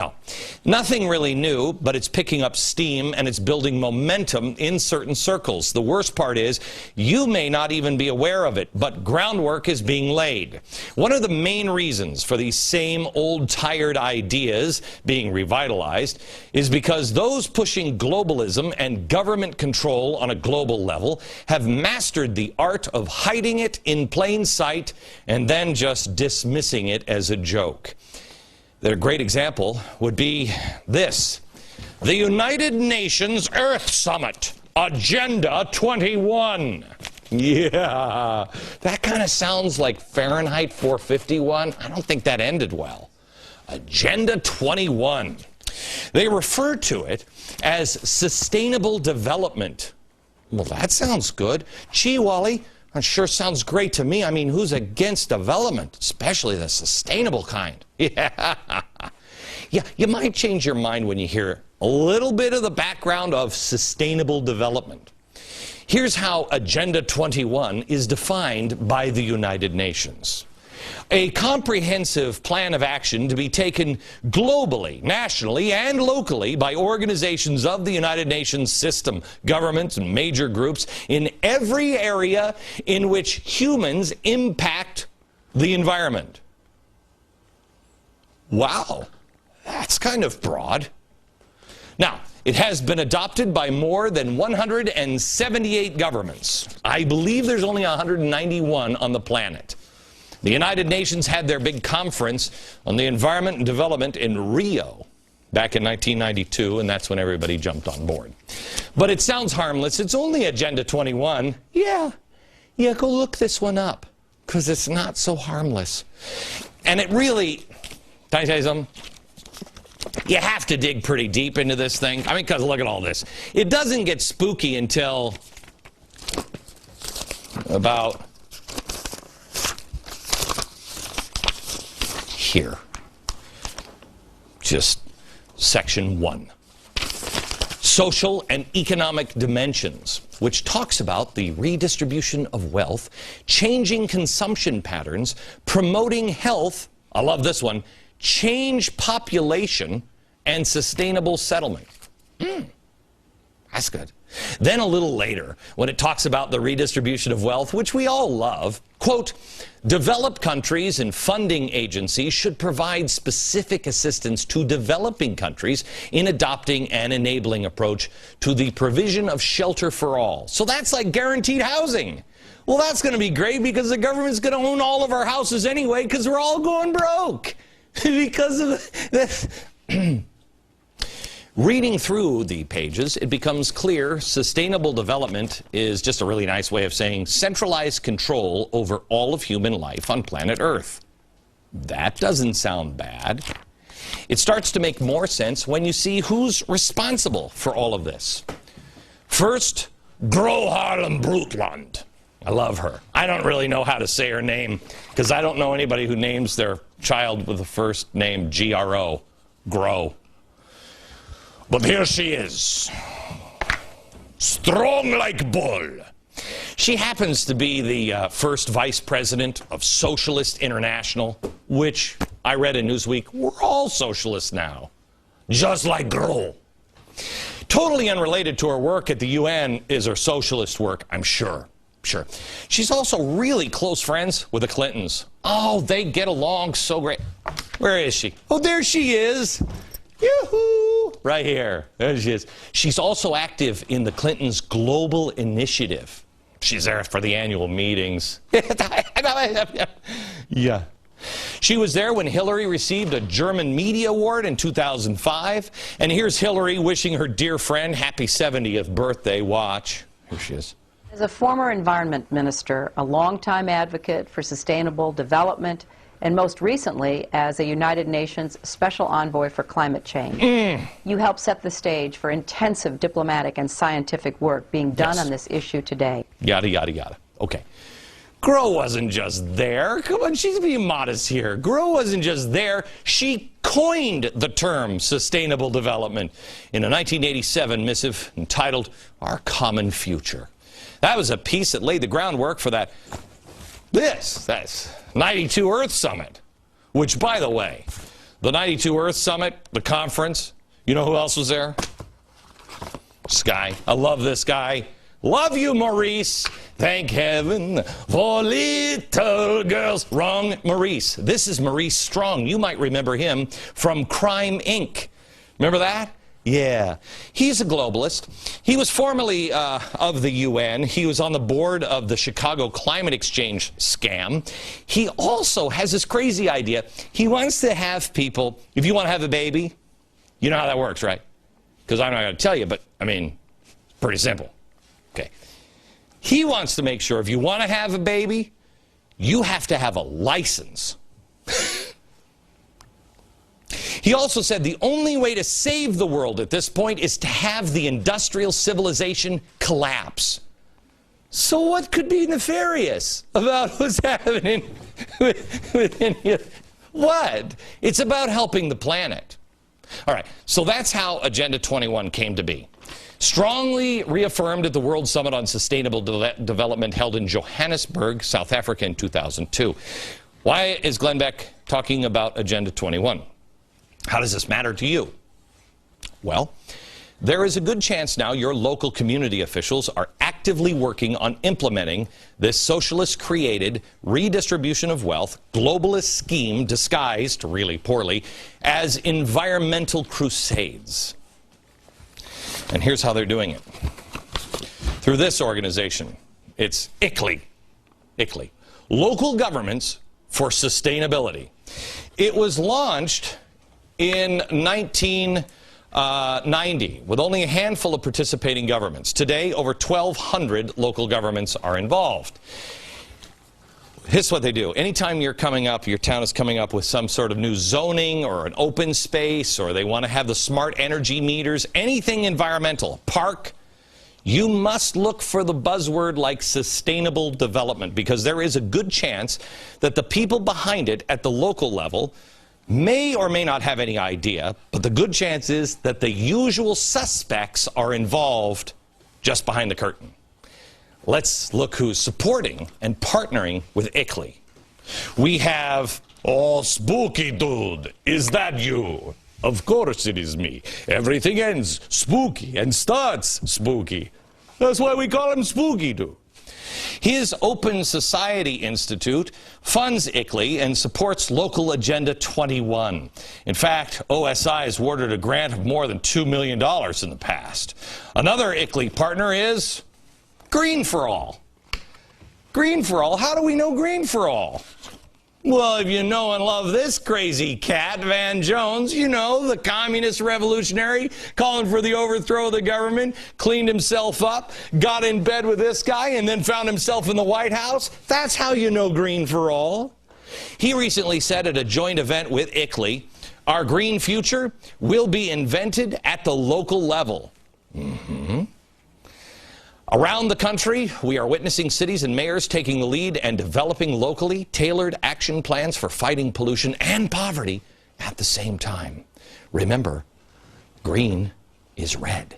Now, nothing really new, but it's picking up steam and it's building momentum in certain circles. The worst part is you may not even be aware of it, but groundwork is being laid. One of the main reasons for these same old tired ideas being revitalized is because those pushing globalism and government control on a global level have mastered the art of hiding it in plain sight and then just dismissing it as a joke. A great example would be this: the United Nations Earth Summit, Agenda 21. Yeah, that kind of sounds like Fahrenheit 451. I don't think that ended well. Agenda 21. They refer to it as sustainable development. Well, that sounds good. Gee, Wally, that sure sounds great to me. I mean, who's against development, especially the sustainable kind? Yeah. Yeah, you might change your mind when you hear a little bit of the background of sustainable development. Here's how Agenda 21 is defined by the United Nations. A comprehensive plan of action to be taken globally, nationally, and locally by organizations of the United Nations system, governments, and major groups in every area in which humans impact the environment. Wow, that's kind of broad. Now, it has been adopted by more than 178 governments. I believe there's only 191 on the planet. The United Nations had their big conference on the environment and development in Rio back in 1992, and that's when everybody jumped on board. But it sounds harmless. It's only Agenda 21. Yeah, go look this one up, because it's not so harmless. And it really, can I tell you something? You have to dig pretty deep into this thing. I mean, because look at all this. It doesn't get spooky until about here. Just section 1. Social and economic dimensions, which talks about the redistribution of wealth, changing consumption patterns, promoting health, I love this one, change population, and sustainable settlement. That's good. Then a little later, when it talks about the redistribution of wealth, which we all love, quote, developed countries and funding agencies should provide specific assistance to developing countries in adopting an enabling approach to the provision of shelter for all. So that's like guaranteed housing. Well, that's going to be great because the government's going to own all of our houses anyway because we're all going broke because of this. Reading through the pages, it becomes clear sustainable development is just a really nice way of saying centralized control over all of human life on planet Earth. That doesn't sound bad. It starts to make more sense when you see who's responsible for all of this. First, Gro Harlem Brundtland. I love her. I don't really know how to say her name because I don't know anybody who names their child with the first name G-R-O, Gro. But here she is, strong like bull. She happens to be the first vice president of Socialist International, which I read in Newsweek, we're all socialists now, just like Gro. Totally unrelated to her work at the UN is her socialist work, I'm sure. She's also really close friends with the Clintons. Oh, they get along so great. Where is she? Oh, there she is. Yoo-hoo! Right here. There she is. She's also active in the Clintons' Global Initiative. She's there for the annual meetings. Yeah. She was there when Hillary received a German Media Award in 2005. And here's Hillary wishing her dear friend happy 70th birthday. Watch. Here she is. As a former environment minister, a longtime advocate for sustainable development, and most recently as a United Nations Special Envoy for Climate Change. You helped set the stage for intensive diplomatic and scientific work being done on this issue today. Yada, yada, yada. Okay. Gro wasn't just there. Come on, she's being modest here. Gro wasn't just there. She coined the term sustainable development in a 1987 missive entitled Our Common Future. That was a piece that laid the groundwork for that's 92 Earth Summit, which, by the way, the 92 Earth Summit, the conference. You know who else was there? This guy. I love this guy. Love you, Maurice. Thank heaven for little girls. Wrong, Maurice. This is Maurice Strong. You might remember him from Crime, Inc. Remember that? Yeah. He's a globalist. He was formerly of the UN. He was on the board of the Chicago Climate Exchange scam. He also has this crazy idea. He wants to have people, if you want to have a baby, you know how that works, right? Because I'm not going to tell you, but, I mean, it's pretty simple. Okay. He wants to make sure if you want to have a baby, you have to have a license. He also said the only way to save the world at this point is to have the industrial civilization collapse. So what could be nefarious about what's happening within you? What? It's about helping the planet. All right, so that's how Agenda 21 came to be. Strongly reaffirmed at the World Summit on Sustainable Development held in Johannesburg, South Africa in 2002. Why is Glenn Beck talking about Agenda 21? How does this matter to you? Well, there is a good chance now your local community officials are actively working on implementing this socialist-created redistribution of wealth, globalist scheme disguised, really poorly, as environmental crusades. And here's how they're doing it. Through this organization. It's ICLEI. ICLEI. Local Governments for Sustainability. It was launched in 1990 with only a handful of participating governments. Today, over 1,200 local governments are involved. Here's what they do. Anytime you're coming up, your town is coming up with some sort of new zoning or an open space, or they want to have the smart energy meters, anything environmental, park, you must look for the buzzword like sustainable development, because there is a good chance that the people behind it at the local level may or may not have any idea, but the good chance is that the usual suspects are involved just behind the curtain. Let's look who's supporting and partnering with ICLEI. We have, oh, spooky dude, is that you? Of course it is me. Everything ends spooky and starts spooky. That's why we call him Spooky Dude. His Open Society Institute funds ICLEI and supports local Agenda 21. In fact, OSI has awarded a grant of more than $2 million in the past. Another ICLEI partner is Green for All. Green for All? How do we know Green for All? Well, if you know and love this crazy cat, Van Jones, you know, the communist revolutionary calling for the overthrow of the government, cleaned himself up, got in bed with this guy, and then found himself in the White House. That's how you know Green for All. He recently said at a joint event with ICLEI, our green future will be invented at the local level. Around the country, we are witnessing cities and mayors taking the lead and developing locally tailored action plans for fighting pollution and poverty at the same time. Remember, green is red.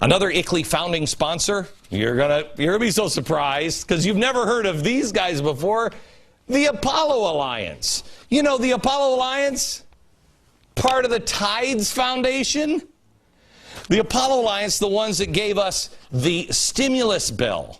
Another ICLEI founding sponsor, you're gonna be so surprised because you've never heard of these guys before, the Apollo Alliance. You know the Apollo Alliance? Part of the Tides Foundation? The Apollo Alliance, the ones that gave us the stimulus bill.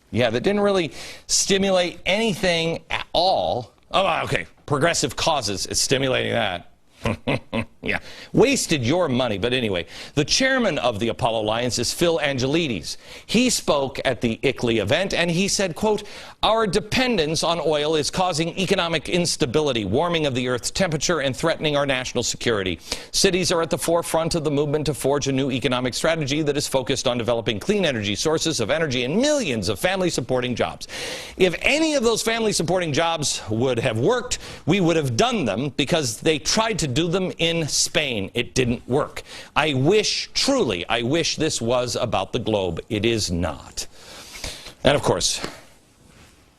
Yeah, that didn't really stimulate anything at all. Oh, okay, progressive causes is stimulating that. Yeah, wasted your money. But anyway, the chairman of the Apollo Alliance is Phil Angelides. He spoke at the ICLEI event, and he said, quote, our dependence on oil is causing economic instability, warming of the Earth's temperature, and threatening our national security. Cities are at the forefront of the movement to forge a new economic strategy that is focused on developing clean energy sources of energy and millions of family-supporting jobs. If any of those family-supporting jobs would have worked, we would have done them because they tried to do them in Spain. It didn't work. I wish, truly, I wish this was about the globe. It is not. And of course,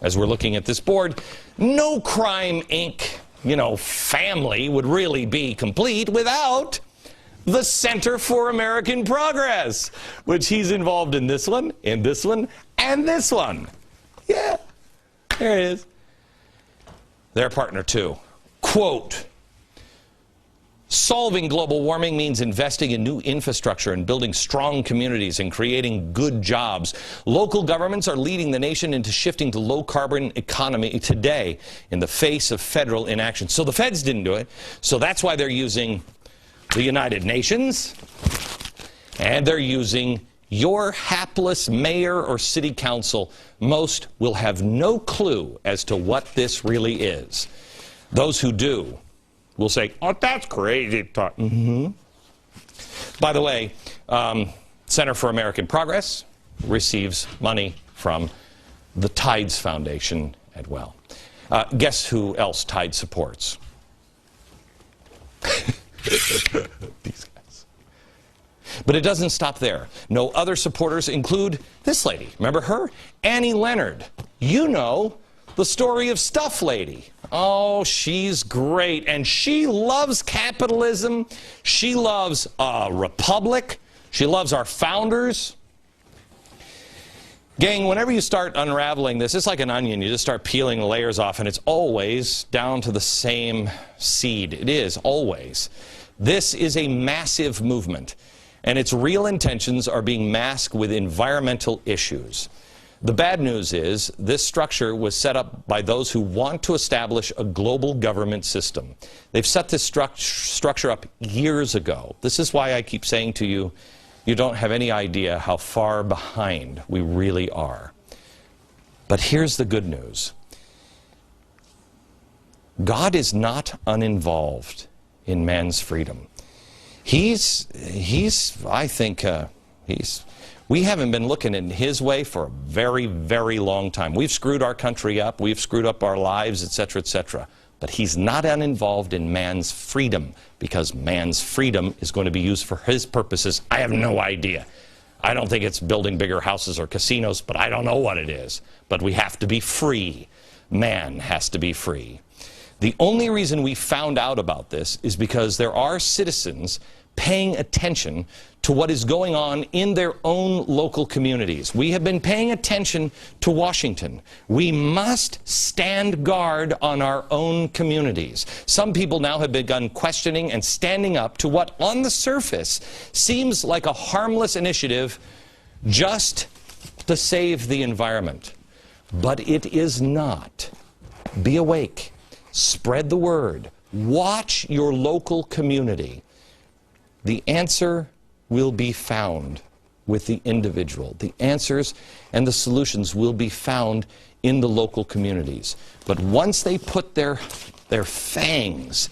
as we're looking at this board, no Crime, Inc., family would really be complete without the Center for American Progress, which he's involved in this one, and this one, and this one. Yeah, there it is. Their partner, too. Quote, Solving global warming means investing in new infrastructure and building strong communities and creating good jobs. Local governments are leading the nation into shifting to low-carbon economy today in the face of federal inaction. So the feds didn't do it, so that's why they're using the United Nations, and they're using your hapless mayor or city council. Most will have no clue as to what this really is. Those who do will say, oh, that's crazy talk. By the way, Center for American Progress receives money from the Tides Foundation as well. Guess who else Tide supports? These guys. But it doesn't stop there. No other supporters include this lady. Remember her? Annie Leonard. You know, the story of Stuff Lady. Oh, she's great. And she loves capitalism. She loves a republic. She loves our founders. Gang, whenever you start unraveling this, it's like an onion. You just start peeling the layers off, and it's always down to the same seed. It is, always. This is a massive movement, and its real intentions are being masked with environmental issues. The bad news is this structure was set up by those who want to establish a global government system. They've set this structure up years ago. This is why I keep saying to you, you don't have any idea how far behind we really are. But here's the good news. God is not uninvolved in man's freedom. I think, we haven't been looking in his way for a very, very long time. We've screwed our country up. We've screwed up our lives, etc., etc. But he's not uninvolved in man's freedom, because man's freedom is going to be used for his purposes. I have no idea. I don't think it's building bigger houses or casinos, but I don't know what it is. But we have to be free. Man has to be free. The only reason we found out about this is because there are citizens paying attention to what is going on in their own local communities. We have been paying attention to Washington. We must stand guard on our own communities. Some people now have begun questioning and standing up to what on the surface seems like a harmless initiative just to save the environment. But it is not. Be awake. Spread the word. Watch your local community. The answer will be found with the individual. The answers and the solutions will be found in the local communities. But once they put their fangs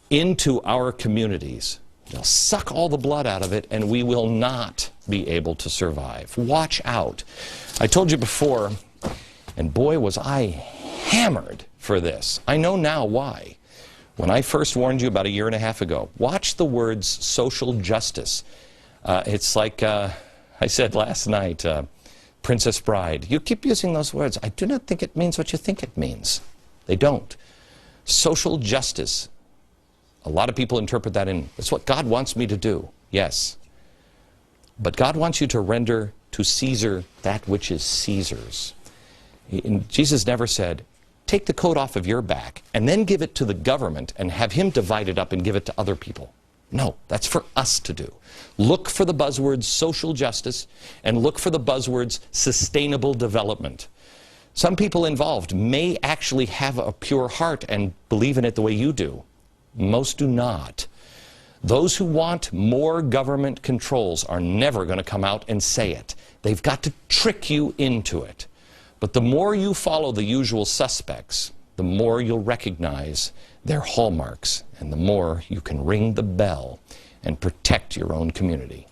into our communities, they'll suck all the blood out of it, and we will not be able to survive. Watch out. I told you before, and boy was I hammered for this. I know now why. When I first warned you about a year and a half ago, watch the words social justice. It's like I said last night, Princess Bride. You keep using those words. I do not think it means what you think it means. They don't. Social justice. A lot of people interpret that in, it's what God wants me to do. Yes. But God wants you to render to Caesar that which is Caesar's. Jesus never said, take the coat off of your back and then give it to the government and have him divide it up and give it to other people. No, that's for us to do. Look for the buzzwords social justice and look for the buzzwords sustainable development. Some people involved may actually have a pure heart and believe in it the way you do. Most do not. Those who want more government controls are never going to come out and say it. They've got to trick you into it. But the more you follow the usual suspects, the more you'll recognize their hallmarks, and the more you can ring the bell and protect your own community.